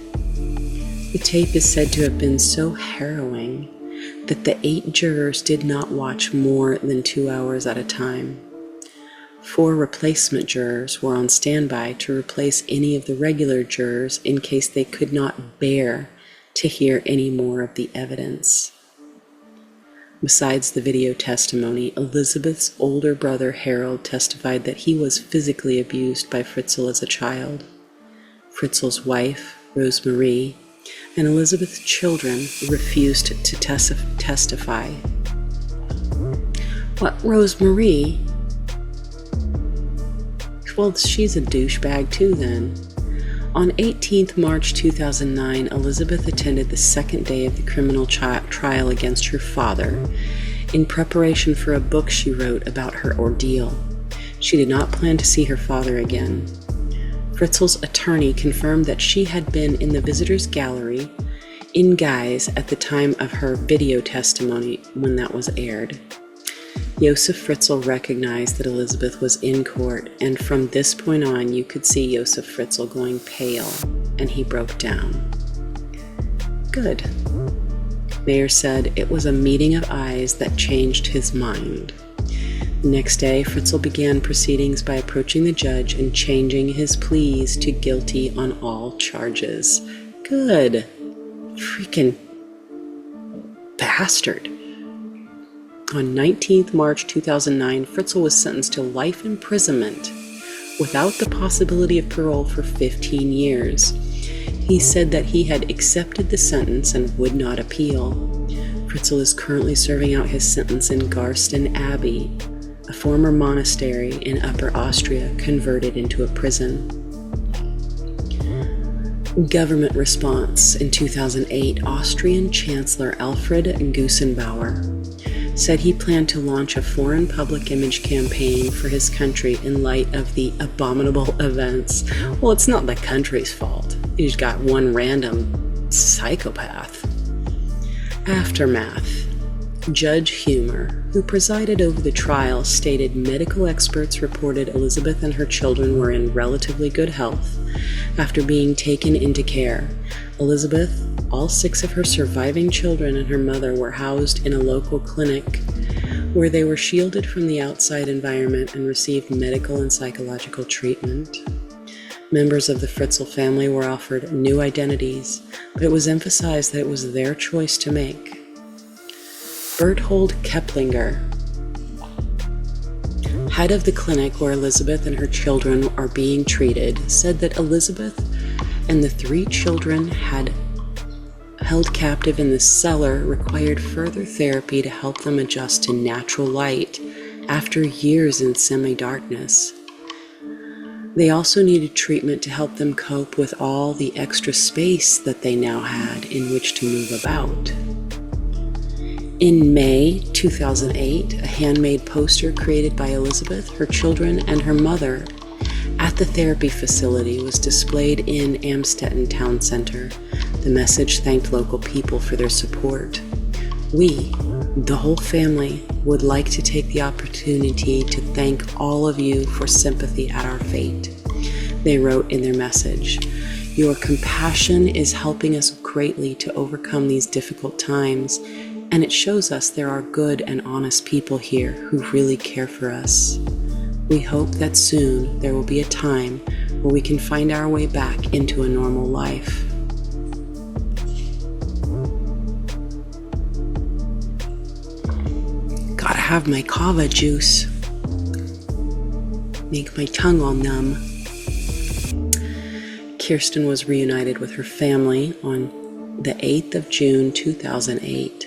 The tape is said to have been so harrowing that the 8 jurors did not watch more than 2 hours at a time. 4 replacement jurors were on standby to replace any of the regular jurors in case they could not bear to hear any more of the evidence. Besides the video testimony, Elizabeth's older brother Harold testified that he was physically abused by Fritzl as a child. Fritzl's wife, Rosemarie, and Elizabeth's children refused to testify. What, Rosemarie? Well, she's a douchebag too then. On 18th March 2009, Elizabeth attended the second day of the criminal trial against her father in preparation for a book she wrote about her ordeal. She did not plan to see her father again. Fritzl's attorney confirmed that she had been in the visitors' gallery in guise at the time of her video testimony when that was aired. Josef Fritzl recognized that Elizabeth was in court, and from this point on, you could see Josef Fritzl going pale, and he broke down. Good. Mayer said it was a meeting of eyes that changed his mind. The next day, Fritzl began proceedings by approaching the judge and changing his pleas to guilty on all charges. Good. Freaking bastard. On 19th March 2009, Fritzl was sentenced to life imprisonment without the possibility of parole for 15 years. He said that he had accepted the sentence and would not appeal. Fritzl is currently serving out his sentence in Garsten Abbey, a former monastery in Upper Austria converted into a prison. Government response. In 2008, Austrian Chancellor Alfred Gusenbauer said he planned to launch a foreign public image campaign for his country in light of the abominable events. Well, it's not the country's fault. You just got one random psychopath. Aftermath. Judge Humer, who presided over the trial, stated medical experts reported Elizabeth and her children were in relatively good health after being taken into care. Elizabeth, all 6 of her surviving children, and her mother were housed in a local clinic where they were shielded from the outside environment and received medical and psychological treatment. Members of the Fritzl family were offered new identities, but it was emphasized that it was their choice to make. Berthold Keplinger, head of the clinic where Elizabeth and her children are being treated, said that Elizabeth and the 3 children had held captive in the cellar required further therapy to help them adjust to natural light after years in semi-darkness. They also needed treatment to help them cope with all the extra space that they now had in which to move about. In May 2008, a handmade poster created by Elizabeth, her children, and her mother at the therapy facility was displayed in Amstetten Town Center. The message thanked local people for their support. We, the whole family, would like to take the opportunity to thank all of you for sympathy at our fate, they wrote in their message. Your compassion is helping us greatly to overcome these difficult times, and it shows us there are good and honest people here who really care for us. We hope that soon there will be a time where we can find our way back into a normal life. Gotta have my kava juice. Make my tongue all numb. Kirsten was reunited with her family on the 8th of June 2008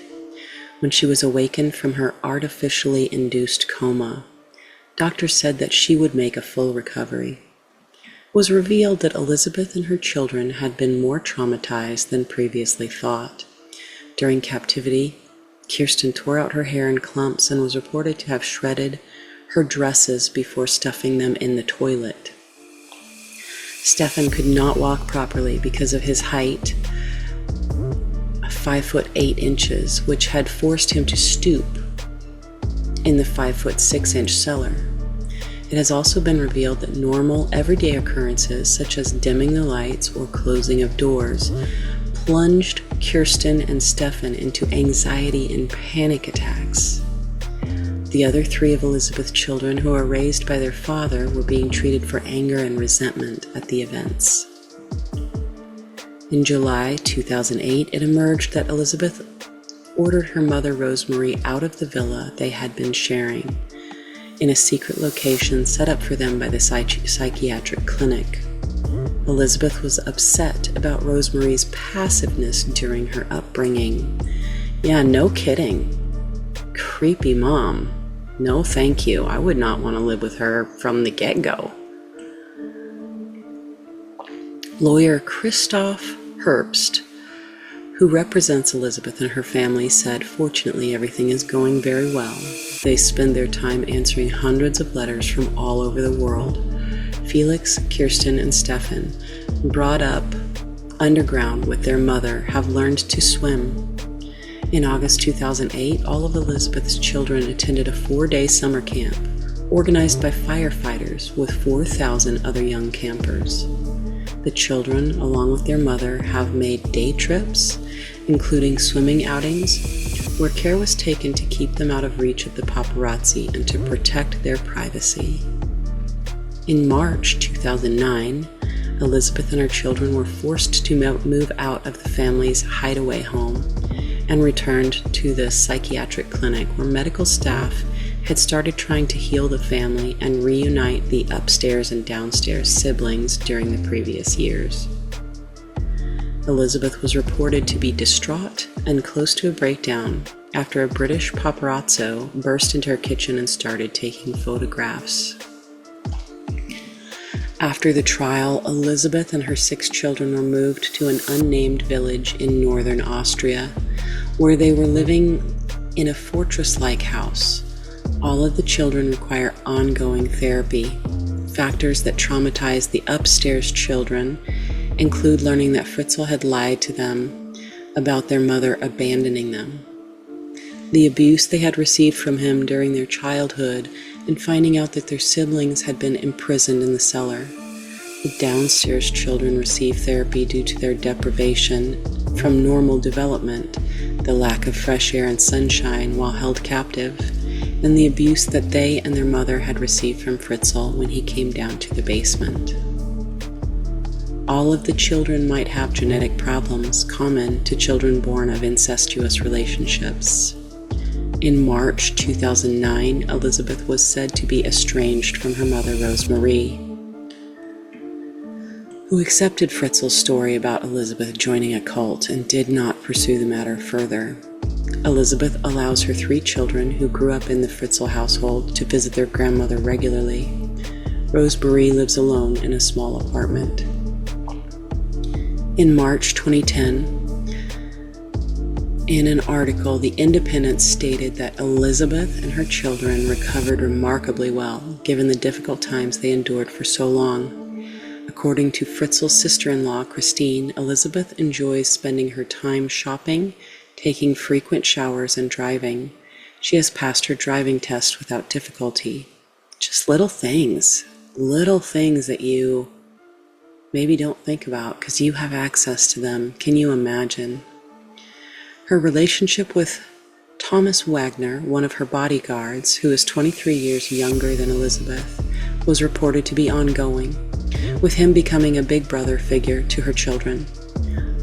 when she was awakened from her artificially induced coma. Doctors said that she would make a full recovery. It was revealed that Elizabeth and her children had been more traumatized than previously thought. During captivity, Kirsten tore out her hair in clumps and was reported to have shredded her dresses before stuffing them in the toilet. Stefan could not walk properly because of his height, 5'8", which had forced him to stoop in the 5'6" cellar. It has also been revealed that normal, everyday occurrences, such as dimming the lights or closing of doors, plunged Kirsten and Stefan into anxiety and panic attacks. The other 3 of Elizabeth's children, who were raised by their father, were being treated for anger and resentment at the events. In July 2008, it emerged that Elizabeth ordered her mother Rosemary out of the villa they had been sharing in a secret location set up for them by the psychiatric clinic. Elizabeth was upset about Rosemary's passiveness during her upbringing. Yeah, no kidding. Creepy mom. No thank you. I would not want to live with her from the get-go. Lawyer Christoph Herbst, who represents Elizabeth and her family, said, "Fortunately, everything is going very well. They spend their time answering hundreds of letters from all over the world. Felix, Kirsten, and Stefan, brought up underground with their mother, have learned to swim." In August 2008, all of Elizabeth's children attended a 4-day summer camp organized by firefighters with 4,000 other young campers. The children, along with their mother, have made day trips, including swimming outings, where care was taken to keep them out of reach of the paparazzi and to protect their privacy. In March 2009, Elizabeth and her children were forced to move out of the family's hideaway home and returned to the psychiatric clinic, where medical staff had started trying to heal the family and reunite the upstairs and downstairs siblings during the previous years. Elizabeth was reported to be distraught and close to a breakdown after a British paparazzo burst into her kitchen and started taking photographs. After the trial, Elizabeth and her 6 children were moved to an unnamed village in northern Austria, where they were living in a fortress-like house. All of the children require ongoing therapy. Factors that traumatize the upstairs children include learning that Fritzl had lied to them about their mother abandoning them, the abuse they had received from him during their childhood, and finding out that their siblings had been imprisoned in the cellar. The downstairs children receive therapy due to their deprivation from normal development, the lack of fresh air and sunshine while held captive, and the abuse that they and their mother had received from Fritzl when he came down to the basement. All of the children might have genetic problems common to children born of incestuous relationships. In March 2009, Elizabeth was said to be estranged from her mother, Rosemary, who accepted Fritzl's story about Elizabeth joining a cult and did not pursue the matter further. Elizabeth allows her 3 children who grew up in the Fritzl household to visit their grandmother regularly. Rosemary lives alone in a small apartment. In March 2010, in an article, The Independent stated that Elizabeth and her children recovered remarkably well, given the difficult times they endured for so long. According to Fritzl's sister-in-law, Christine, Elizabeth enjoys spending her time shopping, taking frequent showers, and driving. She has passed her driving test without difficulty. Just little things that you maybe don't think about because you have access to them. Can you imagine? Her relationship with Thomas Wagner, one of her bodyguards, who is 23 years younger than Elizabeth, was reported to be ongoing, with him becoming a big brother figure to her children.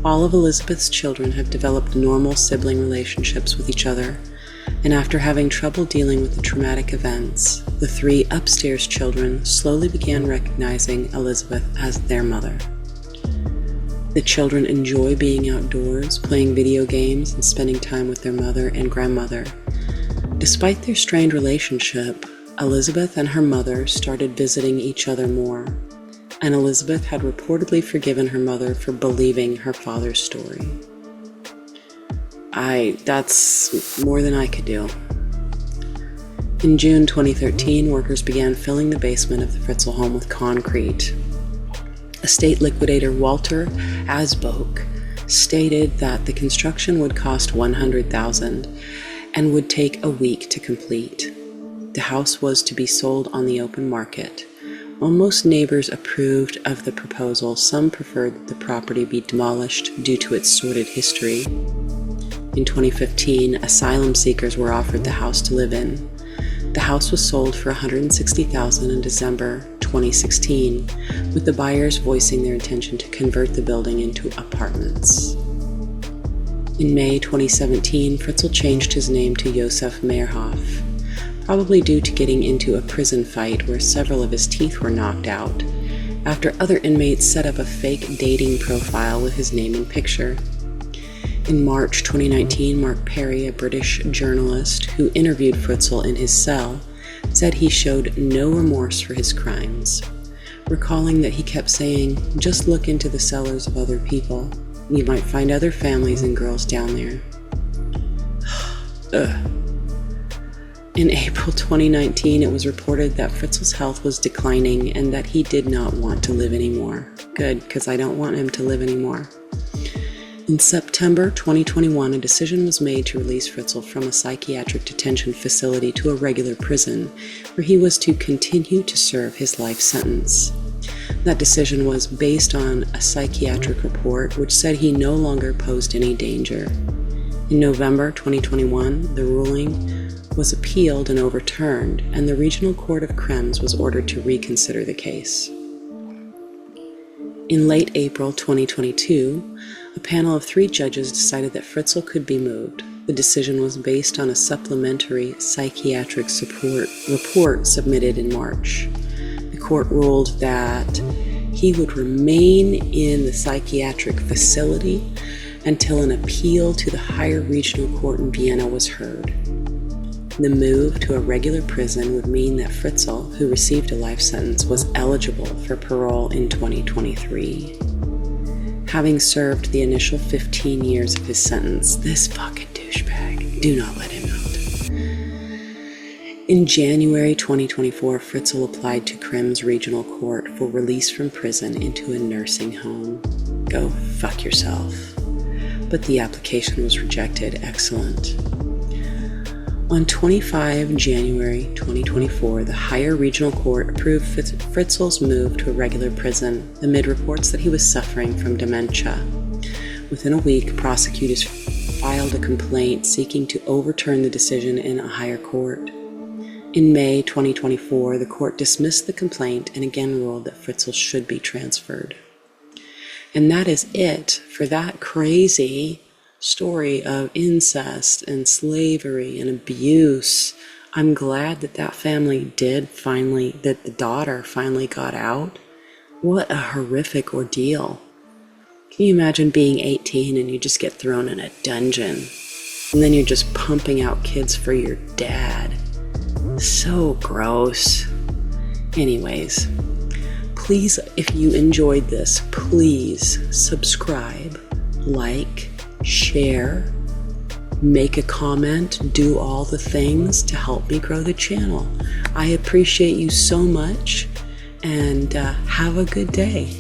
All of Elizabeth's children have developed normal sibling relationships with each other, and after having trouble dealing with the traumatic events, the 3 upstairs children slowly began recognizing Elizabeth as their mother. The children enjoy being outdoors, playing video games, and spending time with their mother and grandmother. Despite their strained relationship, Elizabeth and her mother started visiting each other more, and Elizabeth had reportedly forgiven her mother for believing her father's story. That's more than I could do. In June 2013, workers began filling the basement of the Fritzl home with concrete. Estate liquidator Walter Asboak stated that the construction would cost $100,000 and would take a week to complete. The house was to be sold on the open market. While most neighbors approved of the proposal, some preferred that the property be demolished due to its sordid history. In 2015, asylum seekers were offered the house to live in. The house was sold for $160,000 in December 2016, with the buyers voicing their intention to convert the building into apartments. In May 2017, Fritzl changed his name to Josef Mehrhoff, probably due to getting into a prison fight where several of his teeth were knocked out, after other inmates set up a fake dating profile with his name and picture. In March 2019, Mark Perry, a British journalist who interviewed Fritzl in his cell, said he showed no remorse for his crimes, recalling that he kept saying, "Just look into the cellars of other people. You might find other families and girls down there." Ugh. In April 2019, it was reported that Fritzl's health was declining and that he did not want to live anymore. Good, because I don't want him to live anymore. In September 2021, a decision was made to release Fritzl from a psychiatric detention facility to a regular prison, where he was to continue to serve his life sentence. That decision was based on a psychiatric report which said he no longer posed any danger. In November 2021, the ruling was appealed and overturned, and the Regional Court of Krems was ordered to reconsider the case. In late April 2022, a panel of 3 judges decided that Fritzl could be moved. The decision was based on a supplementary psychiatric support report submitted in March. The court ruled that he would remain in the psychiatric facility until an appeal to the higher regional court in Vienna was heard. The move to a regular prison would mean that Fritzl, who received a life sentence, was eligible for parole in 2023. Having served the initial 15 years of his sentence, this fucking douchebag, do not let him out. In January 2024, Fritzl applied to Krems Regional Court for release from prison into a nursing home. Go fuck yourself. But the application was rejected. Excellent. On 25 January 2024, the higher regional court approved Fritzl's move to a regular prison amid reports that he was suffering from dementia. Within a week, prosecutors filed a complaint seeking to overturn the decision in a higher court. In May 2024, the court dismissed the complaint and again ruled that Fritzl should be transferred. And that is it for that crazy story of incest and slavery and abuse. I'm glad that that family that the daughter finally got out. What a horrific ordeal. Can you imagine being 18 and you just get thrown in a dungeon and then you're just pumping out kids for your dad? So gross. Anyways, please, if you enjoyed this, please subscribe, like, share, make a comment, do all the things to help me grow the channel. I appreciate you so much, and have a good day.